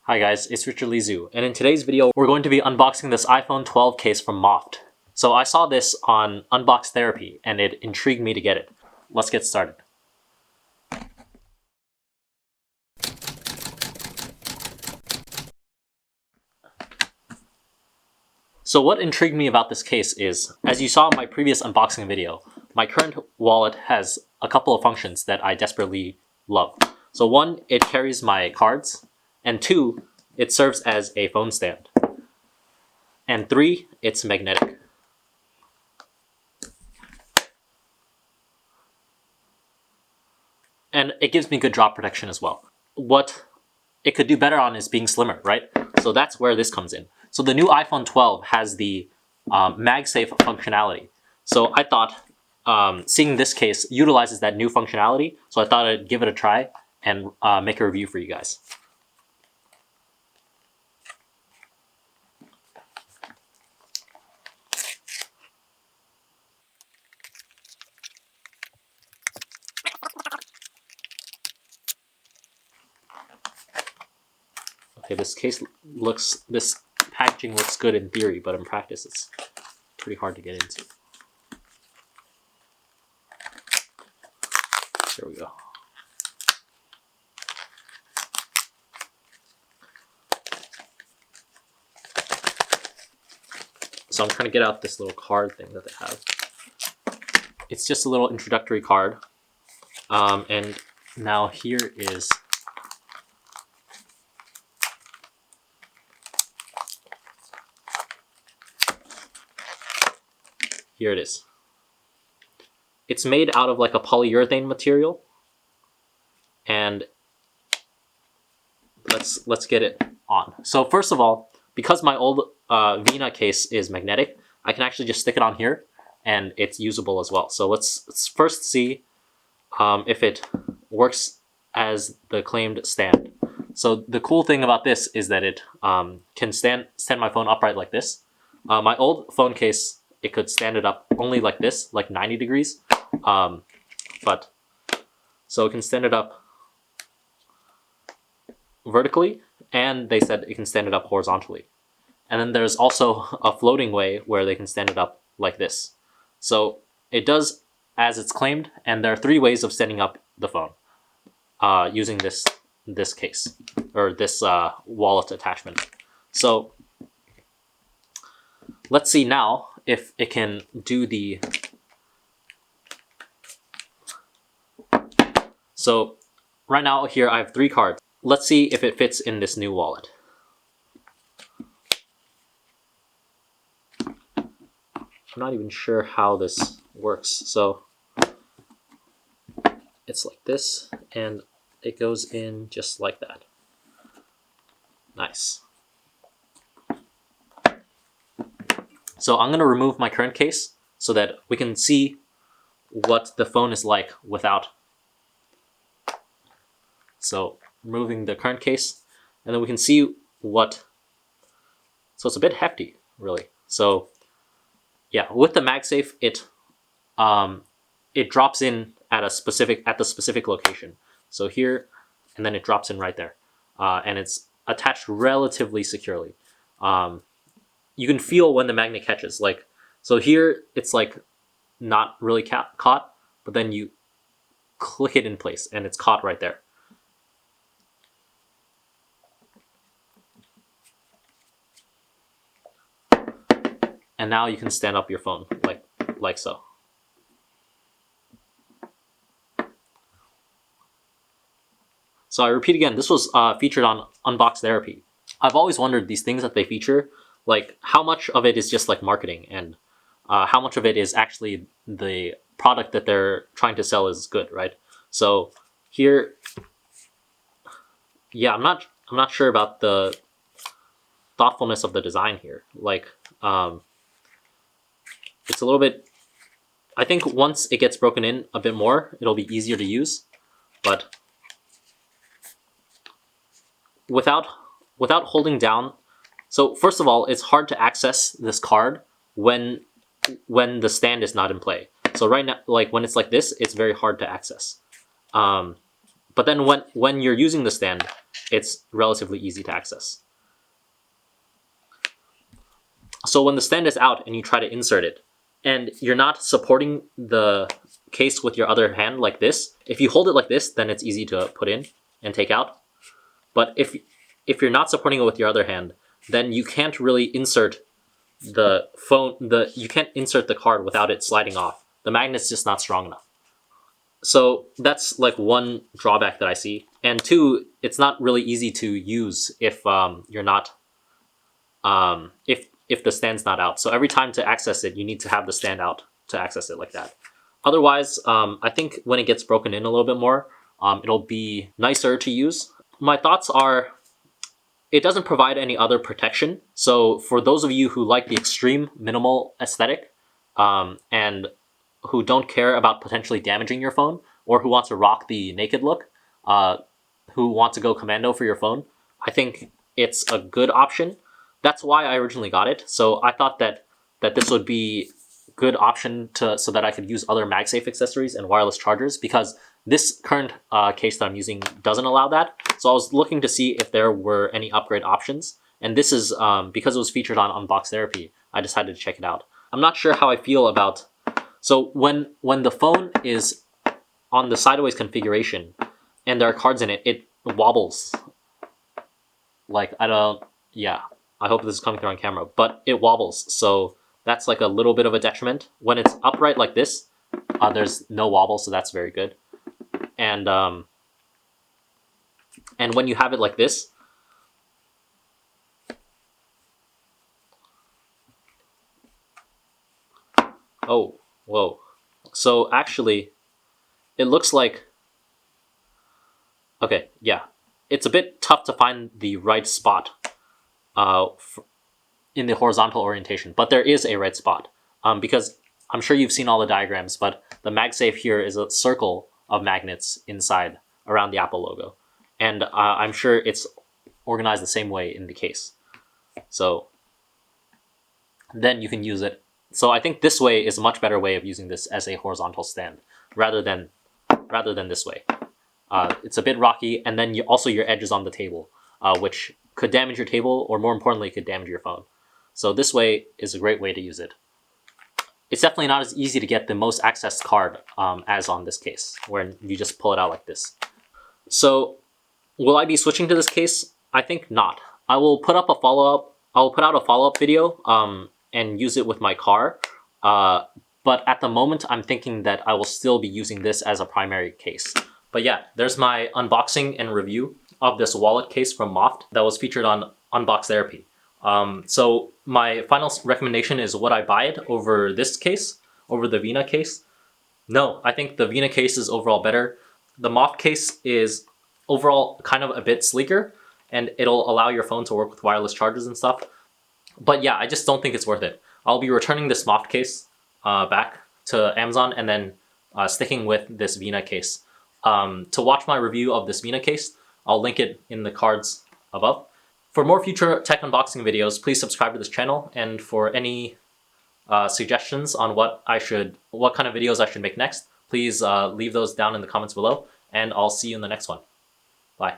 Hi guys, it's Richardlizhu, and in today's video, we're going to be unboxing this iPhone 12 case from Moft. So I saw this on Unbox Therapy, and it intrigued me to get it. Let's get started. So what intrigued me about this case is, as you saw in my previous unboxing video, my current wallet has a couple of functions that I desperately love. So one, it carries my cards, and two, it serves as a phone stand. And three, it's magnetic. And it gives me good drop protection as well. What it could do better on is being slimmer, right? So that's where this comes in. So the new iPhone 12 has the Magsafe functionality. So I thought seeing this case utilizes that new functionality. So I thought I'd give it a try and make a review for you guys. Okay, this packaging looks good in theory, but in practice it's pretty hard to get into. There we go. So I'm trying to get out this little card thing that they have. It's just a little introductory card. And now here is here it is. It's made out of like a polyurethane material. And let's get it on. So first of all, because my old Vina case is magnetic, I can actually just stick it on here and it's usable as well. So let's first see if it works as the claimed stand. So the cool thing about this is that it can stand my phone upright like this. My old phone case, it could stand it up only like this, like 90 degrees. So it can stand it up vertically, and they said it can stand it up horizontally. And then there's also a floating way where they can stand it up like this. So it does as it's claimed, and there are three ways of standing up the phone using this case, or this wallet attachment. So let's see now if it can do the... So right now here I have 3 cards. Let's see if it fits in this new wallet. I'm not even sure how this works. So it's like this, and it goes in just like that. Nice. So I'm gonna remove my current case so that we can see what the phone is like without. So removing the current case, and then we can see what. So it's a bit hefty, really. So yeah, with the Magsafe, it drops in at the specific location. So here, and then it drops in right there, and it's attached relatively securely. You can feel when the magnet catches. Like, so here it's like not really caught, but then you click it in place, and it's caught right there. And now you can stand up your phone like so. So I repeat again, this was featured on Unbox Therapy. I've always wondered these things that they feature, like how much of it is just like marketing, and how much of it is actually the product that they're trying to sell is good, right? So here, yeah, I'm not sure about the thoughtfulness of the design here. Like, it's a little bit, I think once it gets broken in a bit more, it'll be easier to use, but without holding down. So first of all, it's hard to access this card when the stand is not in play. So right now, like when it's like this, it's very hard to access. But then when you're using the stand, it's relatively easy to access. So when the stand is out and you try to insert it, and you're not supporting the case with your other hand like this, if you hold it like this, then it's easy to put in and take out. But if you're not supporting it with your other hand, then you can't really insert the phone. You can't insert the card without it sliding off. The magnet's just not strong enough. So that's like one drawback that I see. And two, it's not really easy to use if you're not if the stand's not out. So every time to access it, you need to have the stand out to access it like that. Otherwise, I think when it gets broken in a little bit more, it'll be nicer to use. My thoughts are, it doesn't provide any other protection. So for those of you who like the extreme minimal aesthetic, and who don't care about potentially damaging your phone, or who want to rock the naked look, who want to go commando for your phone, I think it's a good option. That's why I originally got it. So I thought that this would be a good option so that I could use other Magsafe accessories and wireless chargers, because this current case that I'm using doesn't allow that. So I was looking to see if there were any upgrade options. And this is, because it was featured on Unbox Therapy, I decided to check it out. I'm not sure how I feel about... So when the phone is on the sideways configuration and there are cards in it, it wobbles. Like, yeah, I hope this is coming through on camera, but it wobbles. So that's like a little bit of a detriment. When it's upright like this, there's no wobble, so that's very good. And when you have it like this, oh, whoa. So actually, it looks like, okay, yeah. It's a bit tough to find the right spot in the horizontal orientation, but there is a right spot. Because I'm sure you've seen all the diagrams, but the Magsafe here is a circle of magnets inside around the Apple logo. And I'm sure it's organized the same way in the case. So then you can use it. So I think this way is a much better way of using this as a horizontal stand rather than this way. It's a bit rocky, and then also your edge is on the table, which could damage your table, or more importantly, could damage your phone. So this way is a great way to use it. It's definitely not as easy to get the most accessed card as on this case, where you just pull it out like this. So will I be switching to this case? I think not. I will put up a follow-up. I will put out a follow-up video and use it with my car. But at the moment, I'm thinking that I will still be using this as a primary case. But yeah, there's my unboxing and review of this wallet case from Moft that was featured on Unbox Therapy. So my final recommendation is, would I buy it over this case, over the Vina case? No, I think the Vina case is overall better. The Moft case is overall kind of a bit sleeker, and it'll allow your phone to work with wireless chargers and stuff. But yeah, I just don't think it's worth it. I'll be returning this Moft case back to Amazon, and then sticking with this Vina case. To watch my review of this Vina case, I'll link it in the cards above. For more future tech unboxing videos, please subscribe to this channel, and for any suggestions on what kind of videos I should make next, please leave those down in the comments below, and I'll see you in the next one. Bye.